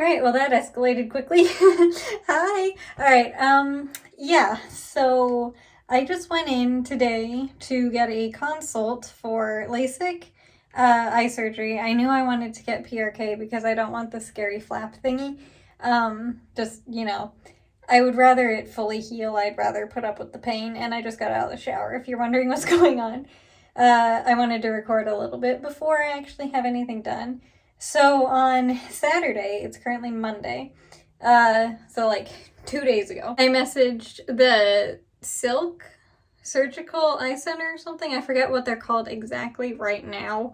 Alright, well that escalated quickly. Hi! Alright, yeah, so I just went in today to get a consult for LASIK eye surgery. I knew I wanted to get PRK because I don't want the scary flap thingy. Just, I would rather it fully heal. I'd rather put up with the pain, and I just got out of the shower, if you're wondering what's going on. I wanted to record a little bit before I actually have anything done. So on Saturday, it's currently Monday, so like 2 days ago, I messaged the Silk Surgical Eye Center or something. I forget what they're called exactly right now.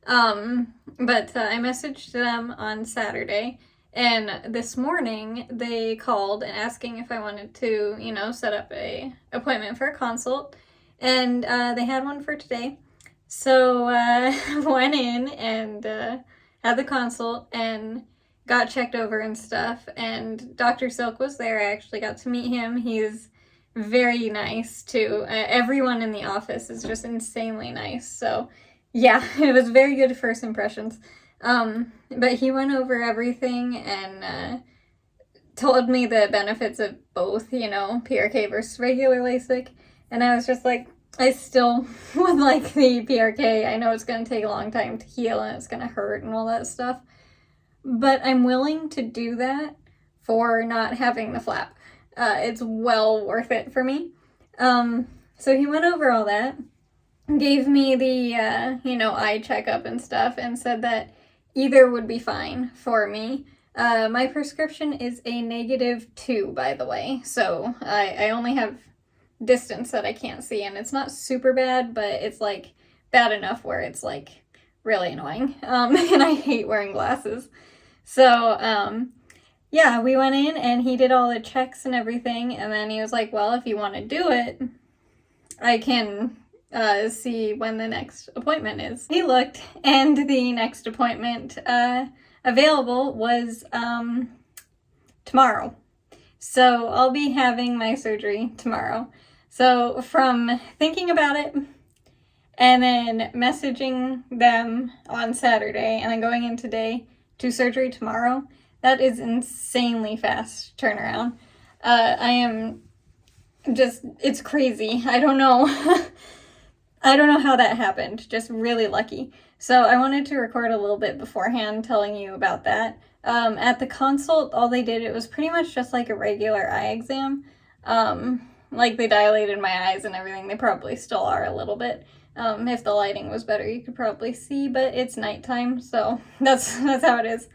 But I messaged them on Saturday, and this morning they called and asking if I wanted to, set up a appointment for a consult, and they had one for today. So went in and had the consult and got checked over and stuff, and Dr. Silk was there. I actually got to meet him. He's very nice too. Everyone in the office is just insanely nice. So yeah, it was very good first impressions. But he went over everything and told me the benefits of both, PRK versus regular LASIK. And I was just like, I still would like the PRK. I know it's going to take a long time to heal and it's going to hurt and all that stuff. But I'm willing to do that for not having the flap. It's well worth it for me. So he went over all that, gave me the, eye checkup and stuff, and said that either would be fine for me. My prescription is a -2, by the way. So I only have distance that I can't see, and it's not super bad, but it's like bad enough where it's like really annoying. And I hate wearing glasses. So yeah, we went in and he did all the checks and everything, and then he was like, well, if you want to do it, I can see when the next appointment is. He looked, and the next appointment available was tomorrow. So I'll be having my surgery tomorrow. So from thinking about it and then messaging them on Saturday and then going in today to surgery tomorrow, that is insanely fast turnaround. I am just, it's crazy. I don't know. I don't know how that happened. Just really lucky. So I wanted to record a little bit beforehand telling you about that. At the consult, all they did, it was pretty much just like a regular eye exam. Like they dilated my eyes and everything. They probably still are a little bit. If the lighting was better, you could probably see, but it's nighttime, so that's how it is.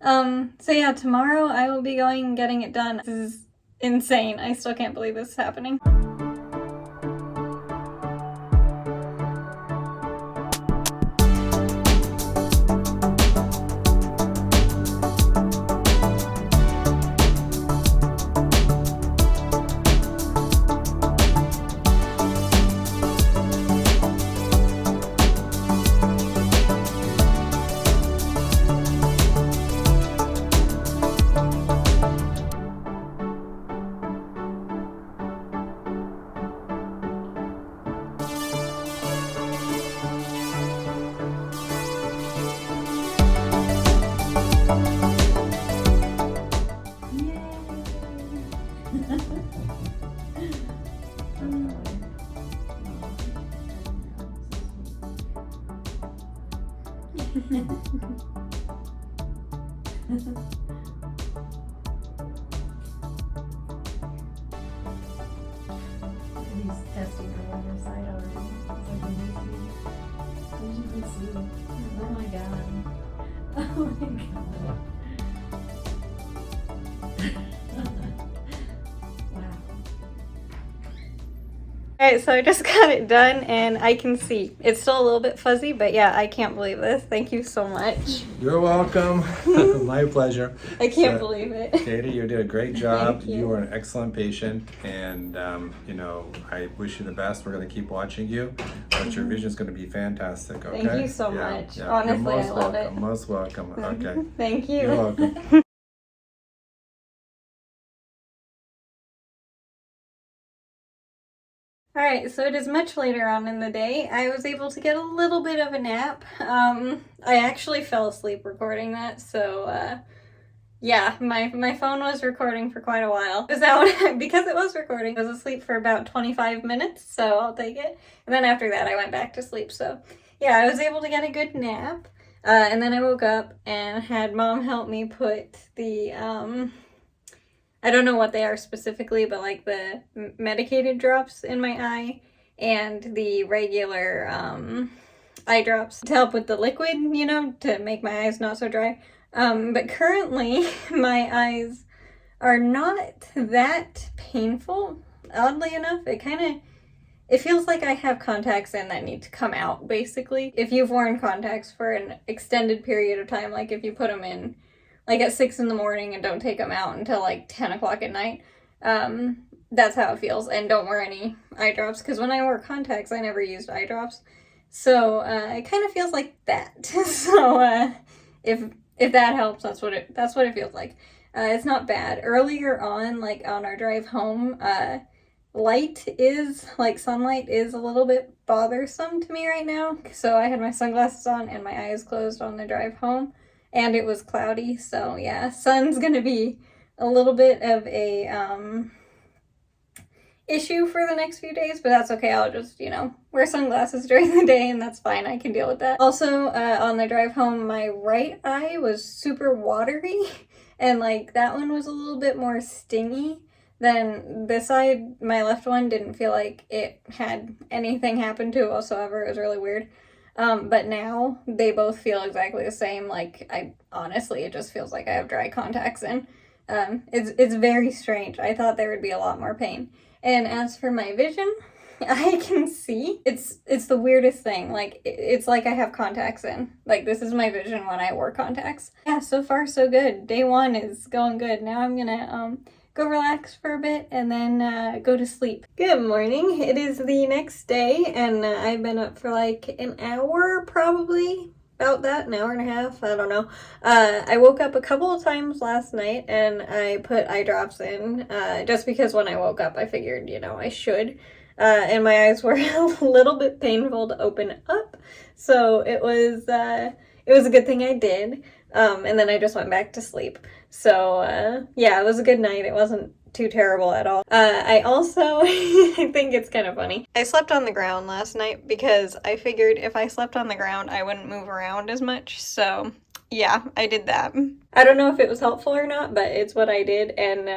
So yeah, tomorrow I will be going and getting it done. This is insane. I still can't believe this is happening. He's testing the other side already. It's like, you can see. Oh my god. Oh my god. Alright, so I just got it done and I can see. It's still a little bit fuzzy, but yeah, I can't believe this. Thank you so much. You're welcome. My pleasure. I can't believe it. Katie, you did a great job. Thank you. You were an excellent patient, and I wish you the best. We're going to keep watching you, but your vision is going to be fantastic. Okay. Thank you so much. Yeah. Honestly, You're most I love welcome. it. Most welcome. Okay. Thank you. You're welcome. Alright, so it is much later on in the day. I was able to get a little bit of a nap. I actually fell asleep recording that, so yeah, my phone was recording for quite a while. It was out because it was recording. I was asleep for about 25 minutes, so I'll take it. And then after that, I went back to sleep. So yeah, I was able to get a good nap. And then I woke up and had mom help me put the I don't know what they are specifically, but like the medicated drops in my eye and the regular eye drops to help with the liquid, you know, to make my eyes not so dry. But currently, my eyes are not that painful. Oddly enough, it feels like I have contacts in that need to come out, basically. If you've worn contacts for an extended period of time, like if you put them in like at 6 in the morning and don't take them out until like 10 o'clock at night, that's how it feels. And don't wear any eye drops, because when I wore contacts, I never used eye drops. So it kind of feels like that. So if that helps, that's what it feels like. It's not bad. Earlier on, like on our drive home, sunlight is a little bit bothersome to me right now. So I had my sunglasses on and my eyes closed on the drive home, and it was cloudy. So yeah, sun's gonna be a little bit of a issue for the next few days, but that's okay. I'll just, wear sunglasses during the day, and that's fine. I can deal with that. Also, on the drive home, my right eye was super watery, and like that one was a little bit more stingy than this side. My left one didn't feel like it had anything happen to it whatsoever. It was really weird. But now they both feel exactly the same. Like, it just feels like I have dry contacts in. It's very strange. I thought there would be a lot more pain. And as for my vision, I can see. It's the weirdest thing. Like, it's like I have contacts in. Like, this is my vision when I wore contacts. Yeah, so far so good. Day 1 is going good. Now I'm gonna go relax for a bit and then go to sleep. Good morning. It is the next day, and I've been up for like an hour, probably. About that, an hour and a half, I don't know. I woke up a couple of times last night and I put eye drops in, just because when I woke up I figured, I should. And my eyes were a little bit painful to open up, so it was a good thing I did. And then I just went back to sleep. So yeah, it was a good night. It wasn't too terrible at all. I also, I think it's kind of funny. I slept on the ground last night because I figured if I slept on the ground, I wouldn't move around as much. So yeah, I did that. I don't know if it was helpful or not, but it's what I did, and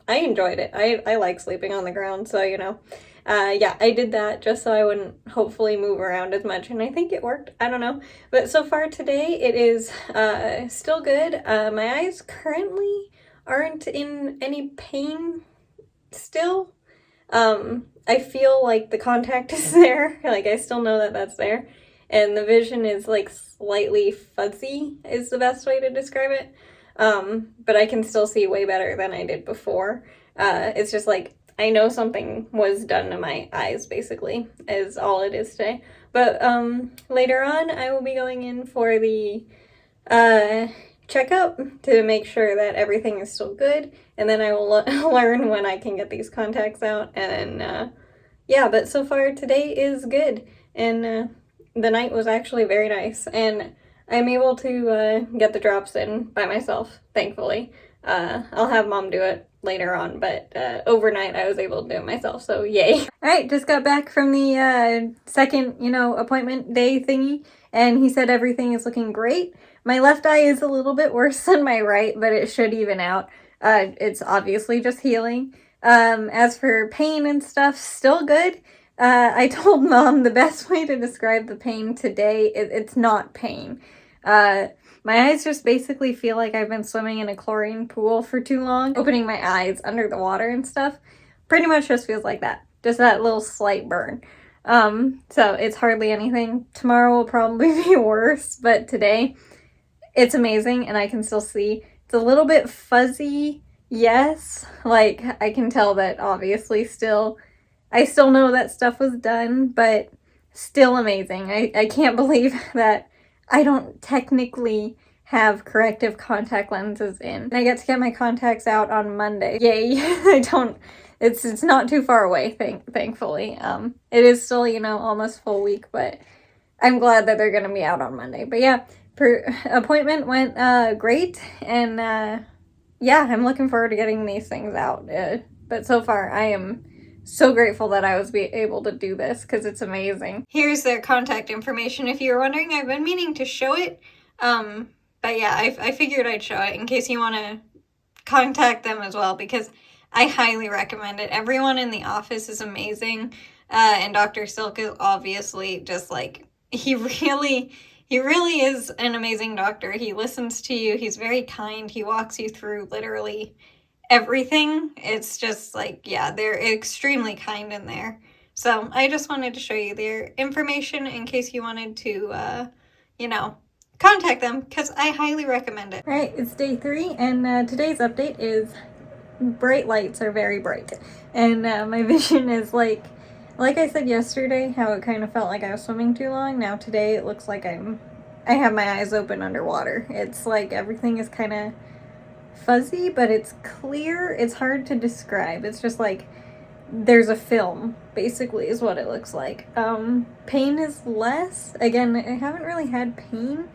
I enjoyed it. I like sleeping on the ground, so yeah, I did that just so I wouldn't hopefully move around as much, and I think it worked. I don't know. But so far today, it is still good. My eyes currently aren't in any pain still. I feel like the contact is there. Like, I still know that that's there. And the vision is like slightly fuzzy is the best way to describe it. But I can still see way better than I did before. It's just like, I know something was done to my eyes, basically, is all it is today. But later on, I will be going in for the checkup to make sure that everything is still good, and then I will learn when I can get these contacts out. And yeah, but so far today is good, and the night was actually very nice, and I'm able to get the drops in by myself, thankfully. I'll have mom do it later on, but overnight I was able to do it myself, so yay. All right, just got back from the second, appointment day thingy, and he said everything is looking great. My left eye is a little bit worse than my right, but it should even out. It's obviously just healing. As for pain and stuff, still good. I told mom the best way to describe the pain today, it's not pain. My eyes just basically feel like I've been swimming in a chlorine pool for too long. Opening my eyes under the water and stuff pretty much just feels like that. Just that little slight burn. So it's hardly anything. Tomorrow will probably be worse, but today it's amazing, and I can still see. It's a little bit fuzzy, yes. Like, I can tell that obviously I still know that stuff was done, but still amazing. I can't believe that I don't technically have corrective contact lenses in. And I get to get my contacts out on Monday. Yay. It's not too far away, thankfully. It is still, almost full week, but I'm glad that they're gonna be out on Monday. But yeah, appointment went great, and yeah, I'm looking forward to getting these things out. But so far, I am so grateful that I was able to do this because it's amazing. Here's their contact information if you were wondering. I've been meaning to show it, but yeah, I figured I'd show it in case you want to contact them as well, because I highly recommend it. Everyone in the office is amazing, and Dr. Silk is obviously just like, he really is an amazing doctor. He listens to you. He's very kind. He walks you through literally everything. It's just like, yeah, they're extremely kind in there. So I just wanted to show you their information in case you wanted to, you know, contact them, because I highly recommend it. Right, it's day 3, and today's update is bright lights are very bright, and my vision is like I said yesterday, how it kind of felt like I was swimming too long. Now today it looks like I have my eyes open underwater. It's like everything is kind of fuzzy, but it's clear. It's hard to describe. It's just like there's a film, basically, is what it looks like. Pain is less. Again, I haven't really had pain,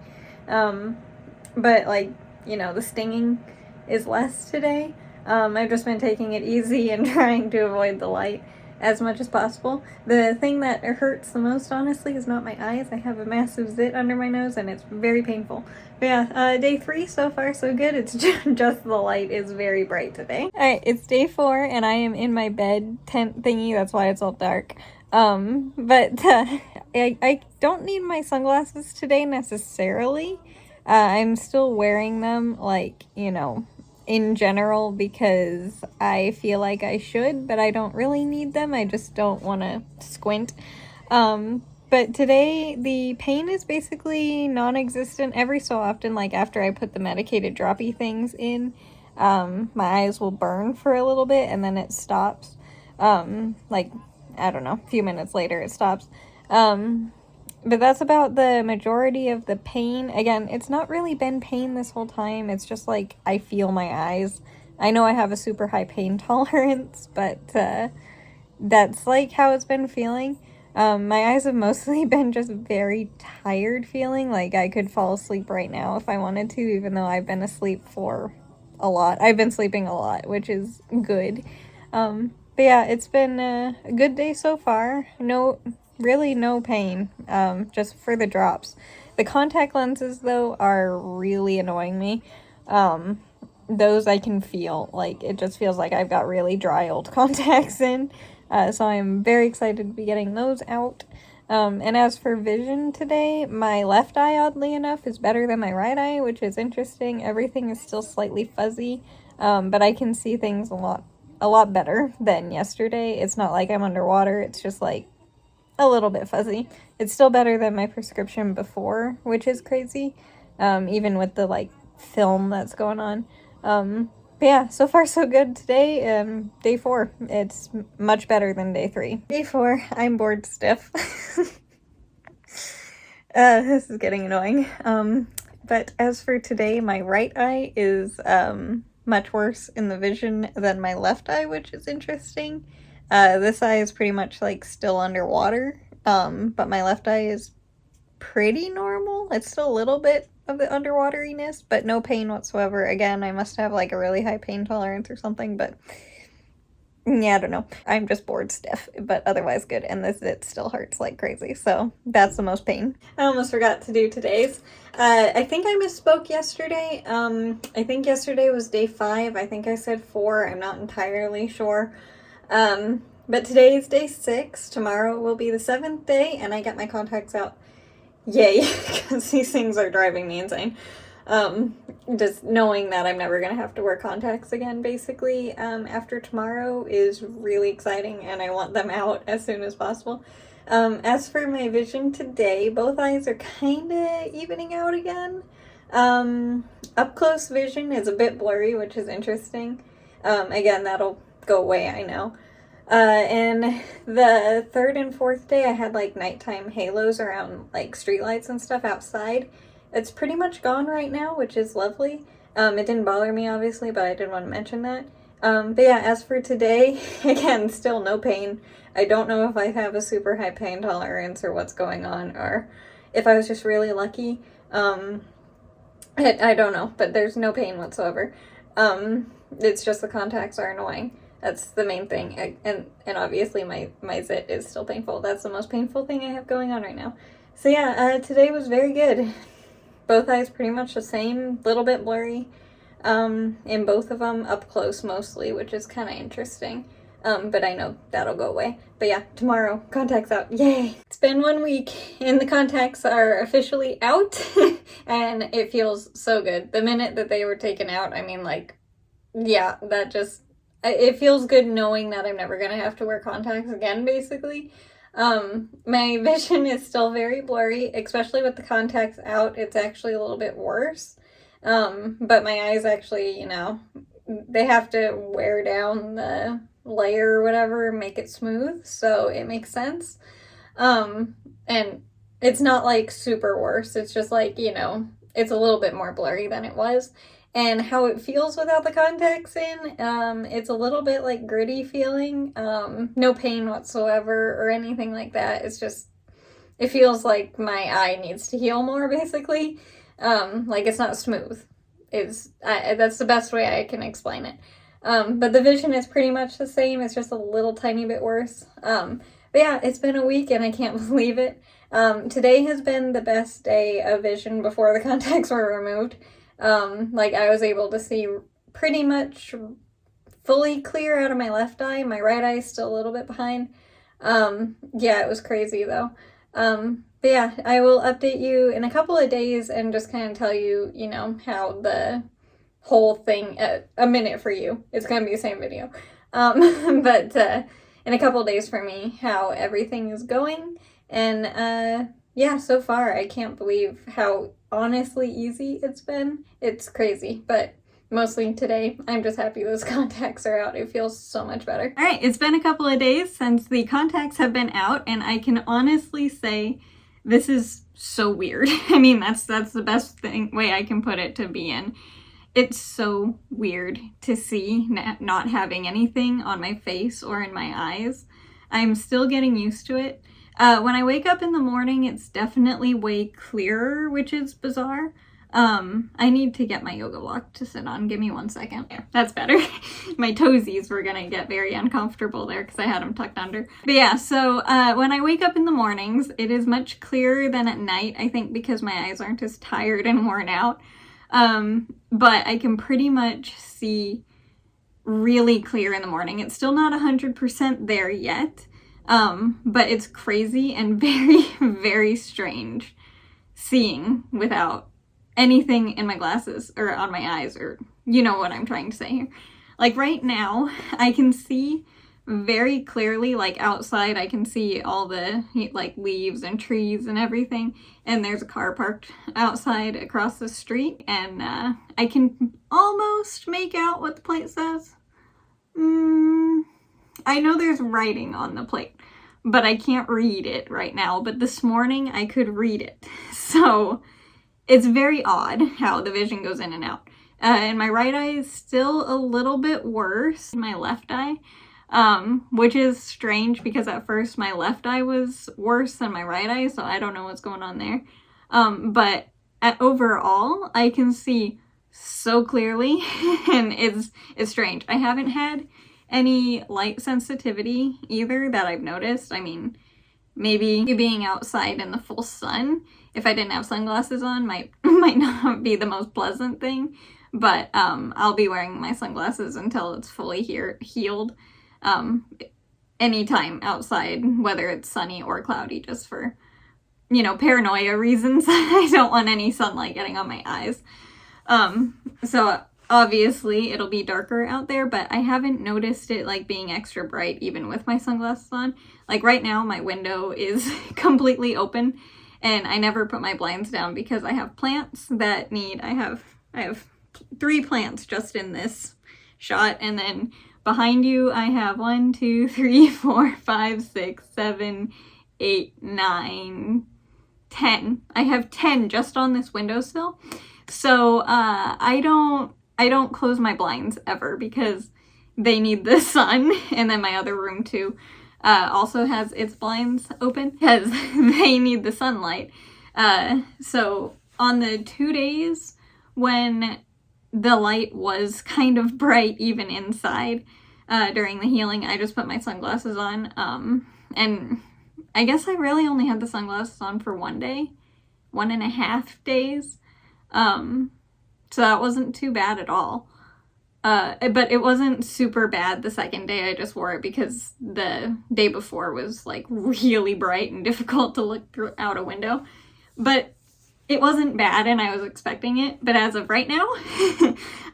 but like, you know, the stinging is less today. I've just been taking it easy and trying to avoid the light as much as possible. The thing that hurts the most, honestly, is not my eyes. I have a massive zit under my nose, and it's very painful. But yeah, day 3, so far so good. It's just the light is very bright today. Alright, it's day 4, and I am in my bed tent thingy. That's why it's all dark. But I don't need my sunglasses today necessarily. I'm still wearing them, like, you know, in general, because I feel like I should, but I don't really need them. I just don't want to squint. But today the pain is basically non-existent. Every so often, like after I put the medicated droppy things in, my eyes will burn for a little bit and then it stops. Like, I don't know, a few minutes later it stops. But that's about the majority of the pain. Again, it's not really been pain this whole time. It's just like I feel my eyes. I know I have a super high pain tolerance, but that's like how it's been feeling. My eyes have mostly been just very tired feeling. Like I could fall asleep right now if I wanted to, even though I've been asleep for a lot. I've been sleeping a lot, which is good. But yeah, it's been a good day so far. Really no pain, just for the drops. The contact lenses, though, are really annoying me. Those I can feel. Like, it just feels like I've got really dry old contacts in. So I'm very excited to be getting those out. And as for vision today, my left eye, oddly enough, is better than my right eye, which is interesting. Everything is still slightly fuzzy, but I can see things a lot better than yesterday. It's not like I'm underwater. It's just like a little bit fuzzy. It's still better than my prescription before, which is crazy, even with the like film that's going on. But yeah, so far so good today. Day 4, it's much better than day 3. Day 4, I'm bored stiff. This is getting annoying. But as for today, my right eye is much worse in the vision than my left eye, which is interesting. This eye is pretty much like still underwater, but my left eye is pretty normal. It's still a little bit of the underwateriness, but no pain whatsoever. Again, I must have like a really high pain tolerance or something, but yeah, I don't know. I'm just bored stiff, but otherwise good, and it still hurts like crazy, so that's the most pain. I almost forgot to do today's. I think I misspoke yesterday. I think yesterday was day 5. I think I said 4. I'm not entirely sure. But today is day 6. Tomorrow will be the 7th day, and I get my contacts out. Yay, because these things are driving me insane. Just knowing that I'm never going to have to wear contacts again, basically, after tomorrow is really exciting, and I want them out as soon as possible. As for my vision today, both eyes are kind of evening out again. Up close vision is a bit blurry, which is interesting. Again, that'll go away, I know. And the 3rd and 4th day, I had like nighttime halos around like streetlights and stuff outside. It's pretty much gone right now, which is lovely. It didn't bother me, obviously, but I did want to mention that. But yeah, as for today, again, still no pain. I don't know if I have a super high pain tolerance or what's going on, or if I was just really lucky. I don't know, but there's no pain whatsoever. It's just the contacts are annoying. That's the main thing. And obviously my zit is still painful. That's the most painful thing I have going on right now. So yeah, today was very good. Both eyes pretty much the same, little bit blurry. In both of them, up close mostly, which is kind of interesting. But I know that'll go away. But yeah, tomorrow, contacts out. Yay! It's been 1 week and the contacts are officially out and it feels so good. The minute that they were taken out, I mean, like, yeah, that just, it feels good knowing that I'm never gonna have to wear contacts again, basically. My vision is still very blurry, especially with the contacts out. It's actually a little bit worse. But my eyes actually, you know, they have to wear down the layer or whatever, make it smooth, so it makes sense. And it's not like super worse, it's just like, you know, it's a little bit more blurry than it was. And how it feels without the contacts in, it's a little bit like gritty feeling. No pain whatsoever or anything like that. It's just, it feels like my eye needs to heal more, basically. Like it's not smooth. That's the best way I can explain it. But the vision is pretty much the same. It's just a little tiny bit worse. But yeah, it's been a week and I can't believe it. Today has been the best day of vision before the contacts were removed. Like I was able to see pretty much fully clear out of my left eye. My right eye is still a little bit behind. Yeah, it was crazy though. But yeah, I will update you in a couple of days and just kind of tell you, you know, how the whole thing, a minute for you. It's going to be the same video. But in a couple of days for me, how everything is going. And yeah, so far, I can't believe how honestly easy it's been. It's crazy, but mostly today, I'm just happy those contacts are out. It feels so much better. All right, it's been a couple of days since the contacts have been out, and I can honestly say this is so weird. I mean, that's the best way I can put it to be in. It's so weird to see not having anything on my face or in my eyes. I'm still getting used to it. When I wake up in the morning, it's definitely way clearer, which is bizarre. I need to get my yoga block to sit on. Give me 1 second. Yeah, that's better. My toesies were gonna get very uncomfortable there because I had them tucked under. But yeah, so when I wake up in the mornings, it is much clearer than at night, I think because my eyes aren't as tired and worn out. But I can pretty much see really clear in the morning. It's still not 100% there yet, but it's crazy and very, very strange seeing without anything in my glasses or on my eyes, or you know what I'm trying to say here. Like right now, I can see very clearly, like outside, I can see all the like leaves and trees and everything, and there's a car parked outside across the street, and I can almost make out what the plate says. I know there's writing on the plate, but I can't read it right now, but this morning I could read it. So it's very odd how the vision goes in and out. And my right eye is still a little bit worse than my left eye, which is strange because at first my left eye was worse than my right eye, so I don't know what's going on there. But overall, I can see so clearly, and it's strange. I haven't had any light sensitivity either that I've noticed. I mean, maybe being outside in the full sun, if I didn't have sunglasses on, might not be the most pleasant thing. But I'll be wearing my sunglasses until it's fully healed. Anytime outside, whether it's sunny or cloudy, just for, you know, paranoia reasons. I don't want any sunlight getting on my eyes. So obviously it'll be darker out there, but I haven't noticed it like being extra bright even with my sunglasses on. Like right now my window is completely open and I never put my blinds down because I have plants that need, I have 3 plants just in this shot, and then behind you I have 1, 2, 3, 4, 5, 6, 7, 8, 9, 10. I have 10 just on this windowsill. So I don't close my blinds ever because they need the sun, and then my other room too also has its blinds open because they need the sunlight. So on the 2 days when the light was kind of bright even inside during the healing. I just put my sunglasses on, and I guess I really only had the sunglasses on for 1 day, 1.5 days, so that wasn't too bad at all. But it wasn't super bad the second day. I just wore it because the day before was like really bright and difficult to look through out a window. But it wasn't bad and I was expecting it. But as of right now,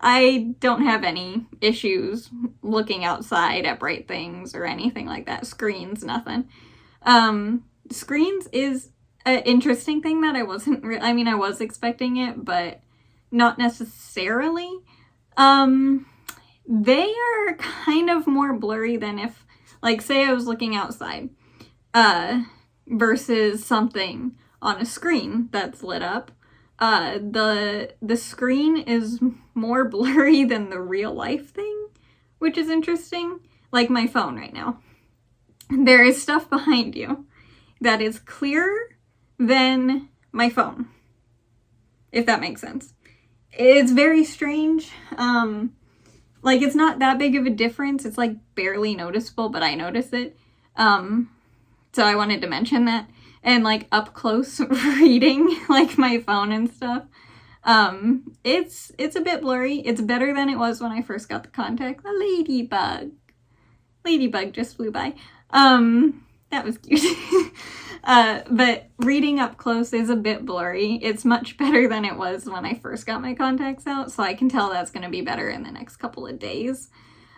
I don't have any issues looking outside at bright things or anything like that. Screens, nothing. Screens is an interesting thing that I wasn't I mean, I was expecting it, but not necessarily. They are kind of more blurry than if, like, say I was looking outside, versus something on a screen that's lit up. The screen is more blurry than the real life thing, which is interesting. Like my phone right now. There is stuff behind you that is clearer than my phone, if that makes sense. It's very strange. Like, it's not that big of a difference. It's like barely noticeable, but I notice it. So I wanted to mention that. And like up close reading, like my phone and stuff, it's a bit blurry. It's better than it was when I first got the contact. A ladybug just flew by. That was cute. But reading up close is a bit blurry. It's much better than it was when I first got my contacts out, so I can tell that's going to be better in the next couple of days.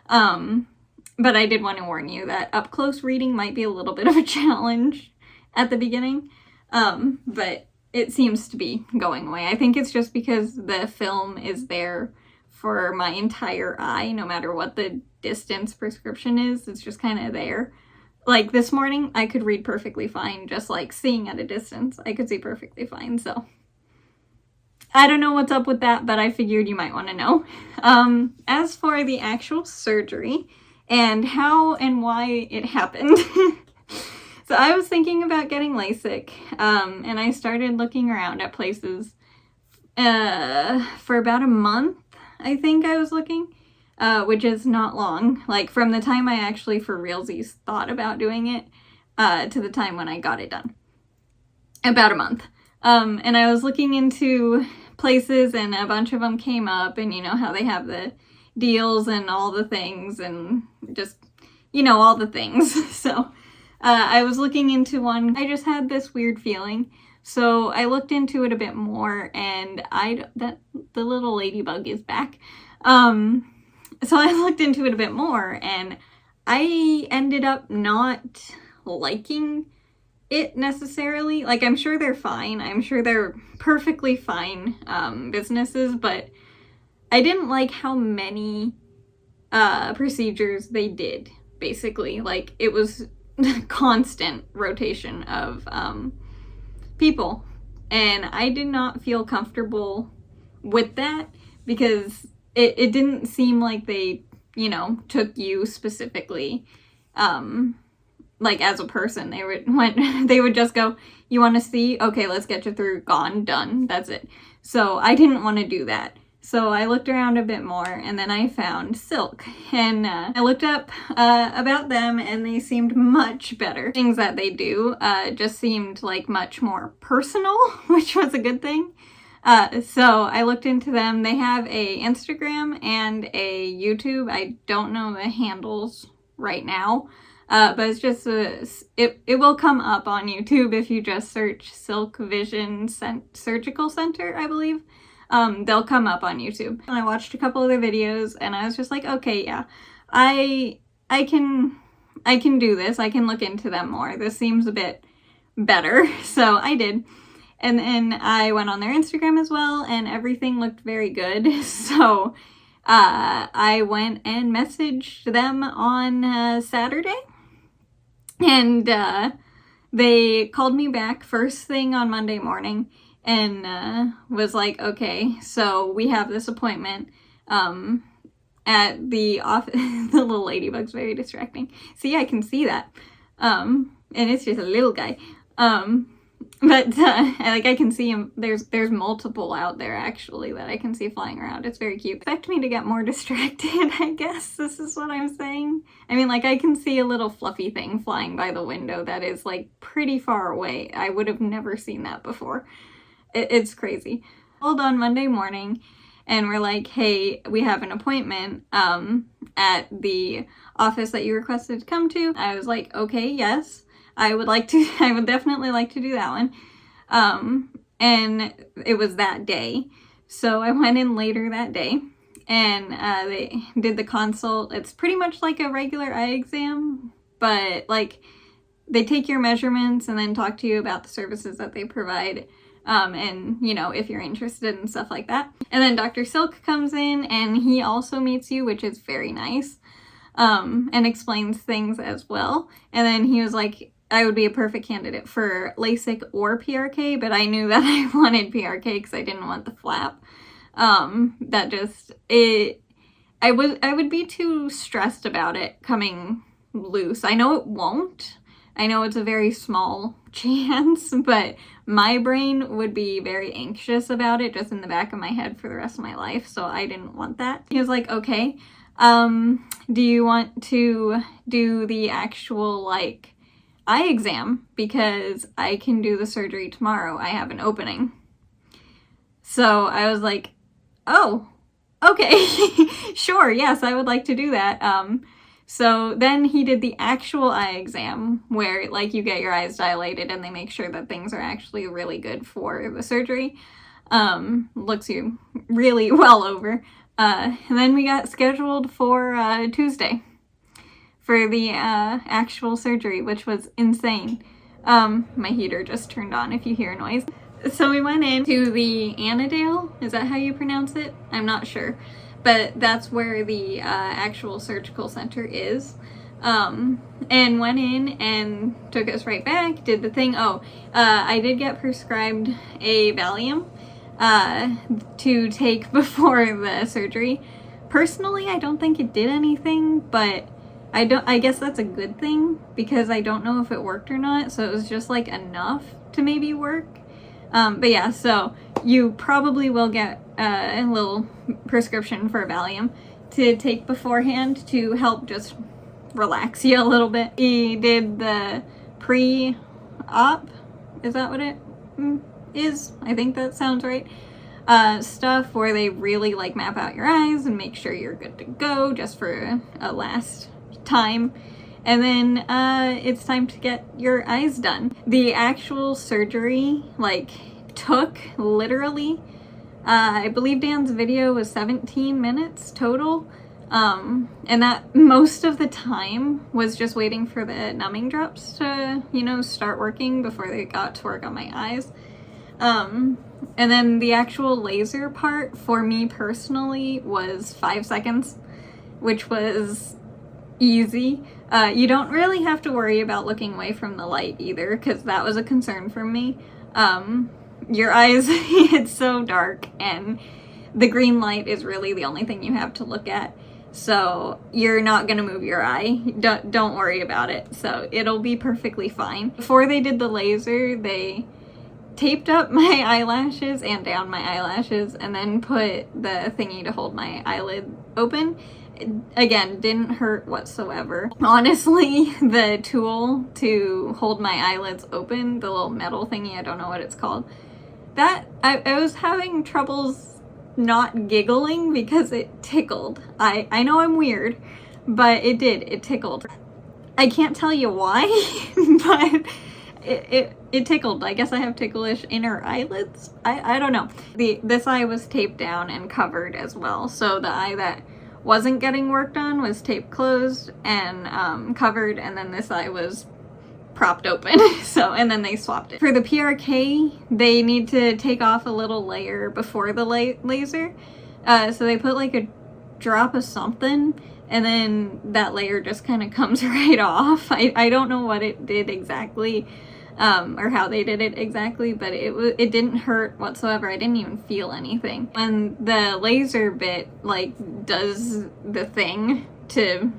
But I did want to warn you that up close reading might be a little bit of a challenge at the beginning, but it seems to be going away. I think it's just because the film is there for my entire eye, no matter what the distance prescription is. It's just kind of there. Like this morning, I could read perfectly fine, just like seeing at a distance. I could see perfectly fine, so I don't know what's up with that, but I figured you might want to know. As for the actual surgery and how and why it happened, so I was thinking about getting LASIK, and I started looking around at places for about a month, I think I was looking. Which is not long, like from the time I actually for realsies thought about doing it to the time when I got it done. About a month. And I was looking into places and a bunch of them came up, and you know how they have the deals and all the things and just, you know, all the things. So I was looking into one. I just had this weird feeling. So I looked into it a bit more, and the little ladybug is back. So I looked into it a bit more, and I ended up not liking it necessarily. Like, I'm sure they're fine. I'm sure they're perfectly fine businesses, but I didn't like how many procedures they did, basically. Like, it was constant rotation of people, and I did not feel comfortable with that because it didn't seem like they, you know, took you specifically, like as a person. They would just go, you want to see? Okay, let's get you through, gone, done, that's it. So I didn't want to do that. So I looked around a bit more, and then I found Silk, and I looked up about them, and they seemed much better. Things that they do just seemed like much more personal, which was a good thing. So I looked into them. They have a Instagram and a YouTube. I don't know the handles right now, but it's just it will come up on YouTube if you just search Silk Vision Surgical Center, I believe. They'll come up on YouTube. And I watched a couple of their videos, and I was just like, okay, yeah, I can do this. I can look into them more. This seems a bit better. So I did. And then I went on their Instagram as well, and everything looked very good. So I went and messaged them on Saturday, and they called me back first thing on Monday morning and was like, okay, so we have this appointment at the office. The little ladybug's very distracting. See, I can see that. And it's just a little guy. But like I can see him. There's multiple out there actually that I can see flying around. It's very cute. Expect me to get more distracted, I guess. This is what I'm saying. I mean, like I can see a little fluffy thing flying by the window that is like pretty far away. I would have never seen that before. It's crazy. Called on Monday morning and we're like, hey, we have an appointment at the office that you requested to come to. I was like, okay, yes. I would definitely like to do that one. And it was that day. So I went in later that day and they did the consult. It's pretty much like a regular eye exam, but like they take your measurements and then talk to you about the services that they provide. And you know, if you're interested in stuff like that. And then Dr. Silk comes in and he also meets you, which is very nice, and explains things as well. And then he was like, I would be a perfect candidate for LASIK or PRK, but I knew that I wanted PRK because I didn't want the flap. I would be too stressed about it coming loose. I know it won't. I know it's a very small chance, but my brain would be very anxious about it just in the back of my head for the rest of my life, so I didn't want that. He was like, okay, do you want to do the actual, like, eye exam? Because I can do the surgery tomorrow. I have an opening. So I was like, oh, okay, sure, yes, I would like to do that. So then he did the actual eye exam where like you get your eyes dilated and they make sure that things are actually really good for the surgery. Looks you really well over. And then we got scheduled for Tuesday for the actual surgery, which was insane. My heater just turned on if you hear a noise. So we went into the Annandale, is that how you pronounce it? I'm not sure. But that's where the actual surgical center is. And went in and took us right back, did the thing. I did get prescribed a Valium to take before the surgery. Personally, I don't think it did anything, but I guess that's a good thing because I don't know if it worked or not. So it was just like enough to maybe work. But yeah, so you probably will get a little prescription for Valium to take beforehand to help just relax you a little bit. He did the pre-op, is that what it is? I think that sounds right. Stuff where they really like map out your eyes and make sure you're good to go just for a last time. And then it's time to get your eyes done. The actual surgery like took literally, I believe Dan's video was 17 minutes total. And that most of the time was just waiting for the numbing drops to, you know, start working before they got to work on my eyes. And then the actual laser part for me personally was 5 seconds, which was easy. You don't really have to worry about looking away from the light either, because that was a concern for me. Your eyes, it's so dark, and the green light is really the only thing you have to look at. So you're not gonna move your eye. Don't worry about it. So it'll be perfectly fine. Before they did the laser, they taped up my eyelashes and down my eyelashes and then put the thingy to hold my eyelid open. Again, didn't hurt whatsoever. Honestly, the tool to hold my eyelids open, the little metal thingy, I don't know what it's called, that I was having troubles not giggling because it tickled. I know I'm weird, but it did. It tickled. I can't tell you why, but it tickled. I guess I have ticklish inner eyelids. I don't know. This eye was taped down and covered as well. So the eye that wasn't getting worked on was taped closed and covered, and then this eye was propped open. So, and then they swapped it. For the PRK, they need to take off a little layer before the laser. So they put like a drop of something, and then that layer just kind of comes right off. I don't know what it did exactly, or how they did it exactly, but it didn't hurt whatsoever. I didn't even feel anything. When the laser bit like does the thing to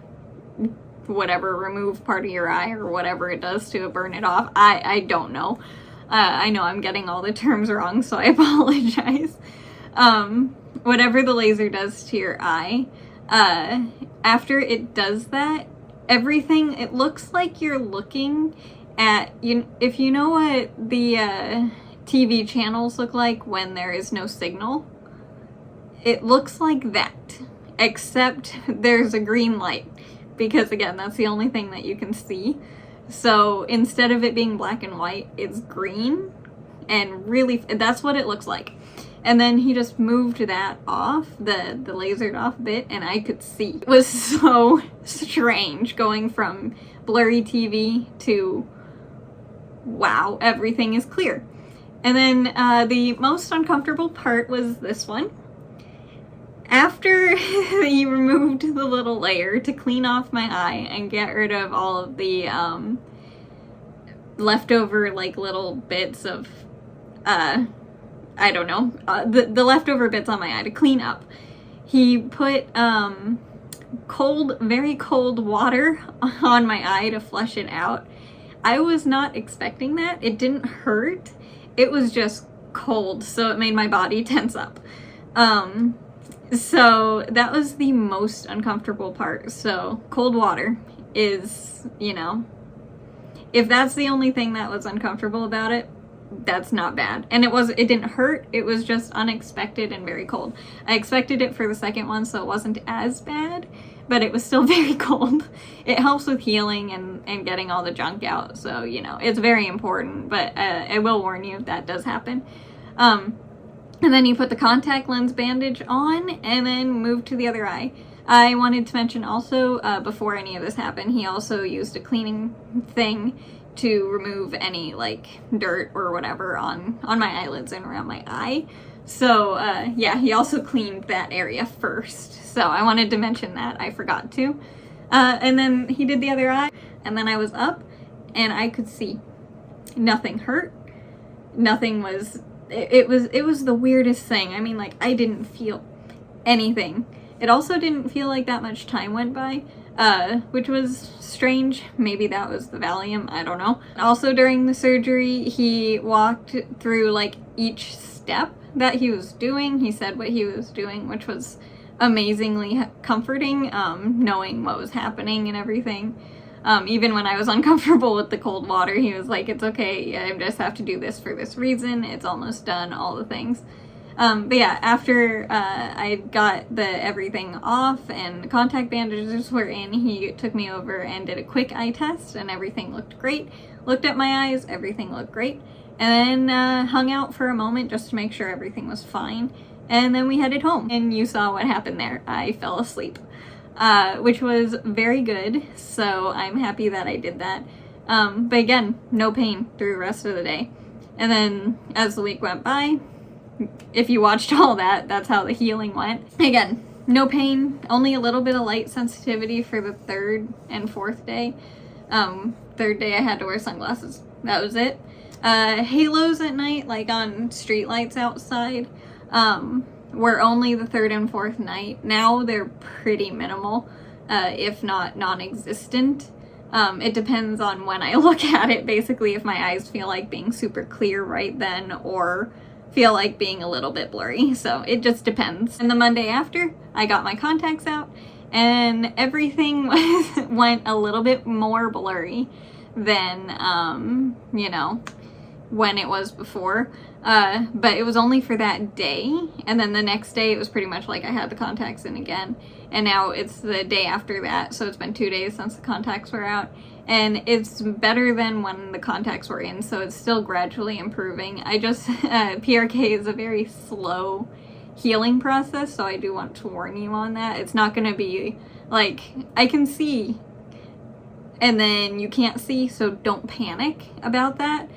whatever, remove part of your eye or whatever it does to burn it off, I don't know. I know I'm getting all the terms wrong, so I apologize. Whatever the laser does to your eye, after it does that, everything, it looks like you're looking at, if you know what the TV channels look like when there is no signal, it looks like that, except there's a green light, because again, that's the only thing that you can see. So instead of it being black and white, it's green, and really, that's what it looks like. And then he just moved that off, the lasered off bit, and I could see. It was so strange going from blurry TV to, wow, everything is clear. And then the most uncomfortable part was this one. After he removed the little layer to clean off my eye and get rid of all of the leftover like little bits of, I don't know, the leftover bits on my eye to clean up, he put very cold water on my eye to flush it out. I was not expecting that. It didn't hurt. It was just cold, so it made my body tense up. So that was the most uncomfortable part. So cold water is, if that's the only thing that was uncomfortable about it, that's not bad. And it didn't hurt. It was just unexpected and very cold. I expected it for the second one, so it wasn't as bad, but it was still very cold. It helps with healing and getting all the junk out. So, it's very important, but I will warn you if that does happen. And then you put the contact lens bandage on and then move to the other eye. I wanted to mention also, before any of this happened, he also used a cleaning thing to remove any like dirt or whatever on my eyelids and around my eye. So yeah, he also cleaned that area first. So I wanted to mention that. I forgot to. And then he did the other eye, and then I was up and I could see. Nothing hurt. Nothing was... It was the weirdest thing. I mean, like, I didn't feel anything. It also didn't feel like that much time went by, which was strange. Maybe that was the Valium, I don't know. Also during the surgery, he walked through like each step that he was doing. He said what he was doing, which was amazingly comforting, knowing what was happening and everything. Even when I was uncomfortable with the cold water, he was like, it's okay, I just have to do this for this reason, it's almost done, all the things. But yeah, after I got everything off and the contact bandages were in, he took me over and did a quick eye test, and everything looked great. Looked at my eyes, everything looked great. And then hung out for a moment just to make sure everything was fine. And then we headed home. And you saw what happened there. I fell asleep. Which was very good, so I'm happy that I did that. But again, no pain through the rest of the day. And then as the week went by, if you watched all that, that's how the healing went. Again, no pain, only a little bit of light sensitivity for the third and fourth day. Third day I had to wear sunglasses. That was it. Halos at night, like on street lights outside, were only the third and fourth night. Now they're pretty minimal, if not non-existent. It depends on when I look at it, basically, if my eyes feel like being super clear right then or feel like being a little bit blurry. So it just depends. And the Monday after, I got my contacts out and everything went a little bit more blurry than, when it was before. But it was only for that day, and then the next day it was pretty much like I had the contacts in again, and now it's the day after that, so it's been 2 days since the contacts were out, and it's better than when the contacts were in, so it's still gradually improving. I just, PRK is a very slow healing process, so I do want to warn you on that. It's not going to be like, I can see, and then you can't see, so don't panic about that.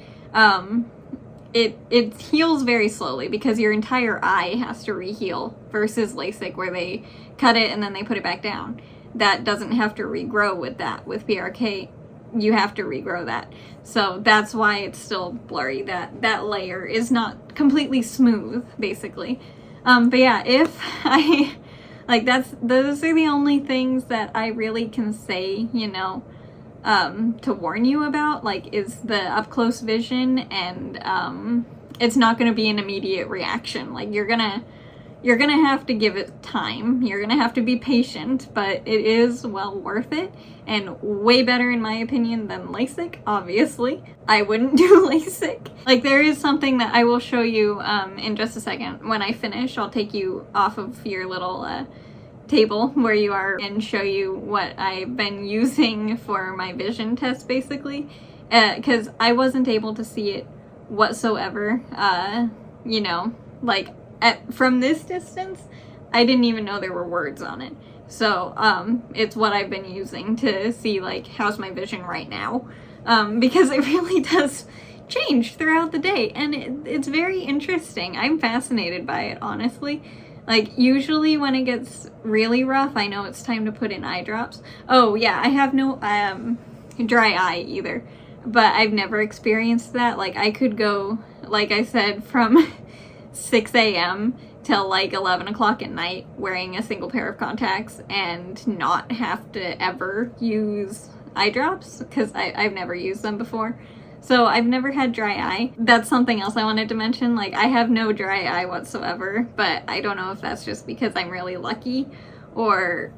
It heals very slowly because your entire eye has to re-heal versus LASIK where they cut it and then they put it back down. That doesn't have to regrow with that. With PRK, you have to regrow that. So that's why it's still blurry. That layer is not completely smooth, basically. But yeah, if I, like, those are the only things that I really can say, to warn you about, like, is the up close vision, and it's not going to be an immediate reaction. Like, you're gonna have to give it time. You're gonna have to be patient, but it is well worth it, and way better in my opinion than LASIK, obviously. I wouldn't do LASIK. Like, there is something that I will show you in just a second. When I finish, I'll take you off of your little table where you are and show you what I've been using for my vision test, basically. Because I wasn't able to see it whatsoever, you know, like, from this distance, I didn't even know there were words on it. So, it's what I've been using to see, like, how's my vision right now. Because it really does change throughout the day, and it's very interesting. I'm fascinated by it, honestly. Like, usually when it gets really rough, I know it's time to put in eye drops. Oh, yeah, I have no, dry eye either. But I've never experienced that. Like, I could go, like I said, from 6 a.m. till like 11 o'clock at night wearing a single pair of contacts and not have to ever use eye drops, because I've never used them before. So I've never had dry eye. That's something else I wanted to mention. Like, I have no dry eye whatsoever, but I don't know if that's just because I'm really lucky, or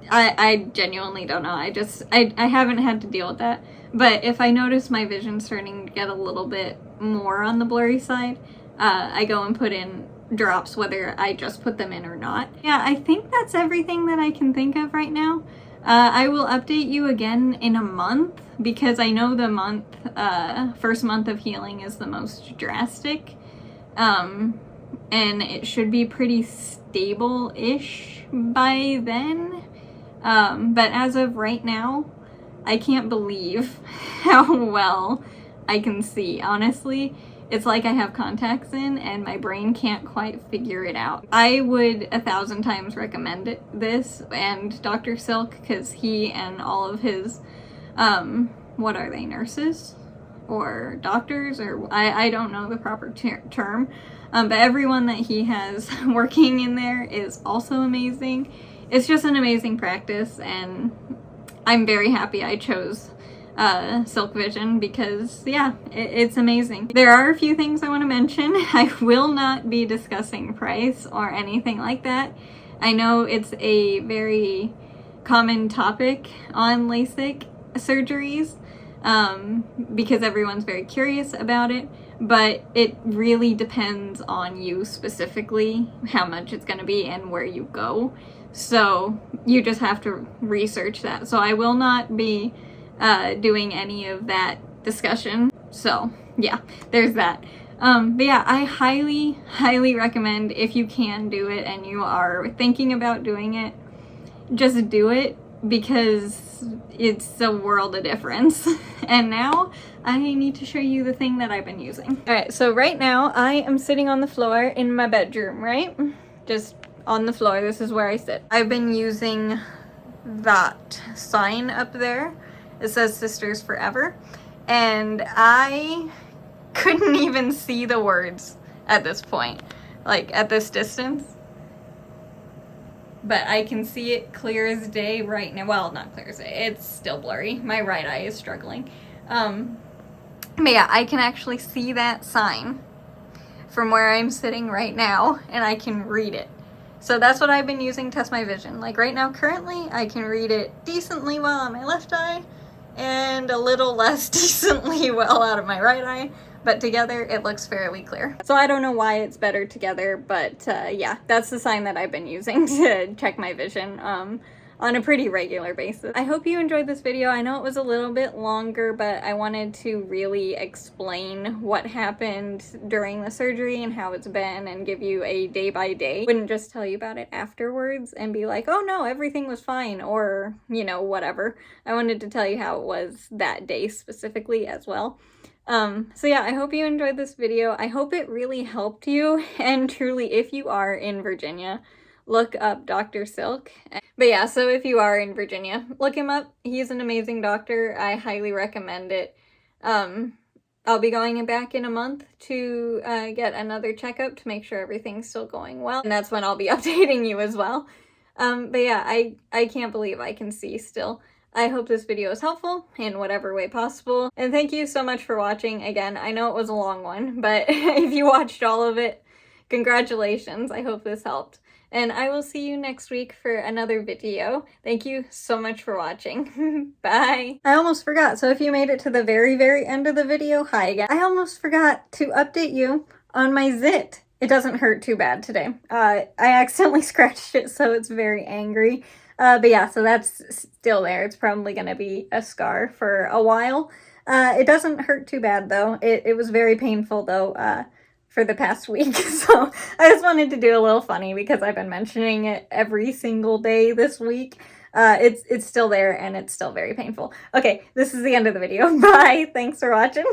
I genuinely don't know. I haven't had to deal with that. But if I notice my vision starting to get a little bit more on the blurry side, I go and put in drops, whether I just put them in or not. Yeah, I think that's everything that I can think of right now. I will update you again in a month, because I know the first month of healing is the most drastic. And it should be pretty stable-ish by then. But as of right now, I can't believe how well I can see, honestly. It's like I have contacts in and my brain can't quite figure it out. I would 1,000 times recommend this and Dr. Silk, because he and all of his, what are they, nurses? Or doctors? Or I don't know the proper term. But everyone that he has working in there is also amazing. It's just an amazing practice, and I'm very happy I chose Silk Vision, because yeah, it's amazing. There are a few things I want to mention. I will not be discussing price or anything like that. I know it's a very common topic on LASIK surgeries, because everyone's very curious about it, but it really depends on you specifically, how much it's going to be and where you go. So you just have to research that. So I will not be doing any of that discussion. So yeah, there's that. But yeah, I highly, highly recommend, if you can do it and you are thinking about doing it, just do it, because it's a world of difference. And now I need to show you the thing that I've been using. All right, so right now I am sitting on the floor in my bedroom, right? Just on the floor. This is where I sit. I've been using that sign up there. It says Sisters Forever, and I couldn't even see the words at this point, like at this distance, but I can see it clear as day right now. Well, not clear as day, it's still blurry. My right eye is struggling. But yeah, I can actually see that sign from where I'm sitting right now, and I can read it. So that's what I've been using to test my vision. Like right now, currently, I can read it decently well on my left eye, and a little less decently well out of my right eye, but together it looks fairly clear. So I don't know why it's better together, but yeah, that's the sign that I've been using to check my vision on a pretty regular basis. I hope you enjoyed this video. I know it was a little bit longer, but I wanted to really explain what happened during the surgery and how it's been, and give you a day by day. I wouldn't just tell you about it afterwards and be like, oh no, everything was fine, or, you know, whatever. I wanted to tell you how it was that day specifically as well. So yeah, I hope you enjoyed this video. I hope it really helped you, and truly, if you are in Virginia, look up Dr. Silk. But yeah, so if you are in Virginia, look him up. He's an amazing doctor. I highly recommend it. I'll be going back in a month to get another checkup to make sure everything's still going well, and that's when I'll be updating you as well. But yeah, I can't believe I can see still. I hope this video is helpful in whatever way possible. And thank you so much for watching. Again, I know it was a long one, but if you watched all of it, congratulations. I hope this helped. And I will see you next week for another video. Thank you so much for watching. Bye! I almost forgot, so if you made it to the very, very end of the video, hi again. I almost forgot to update you on my zit. It doesn't hurt too bad today. I accidentally scratched it, so it's very angry. But yeah, so that's still there. It's probably gonna be a scar for a while. It doesn't hurt too bad, though. It was very painful, though, for the past week. So I just wanted to do a little funny because I've been mentioning it every single day this week. It's still there and it's still very painful. Okay, this is the end of the video. Bye! Thanks for watching.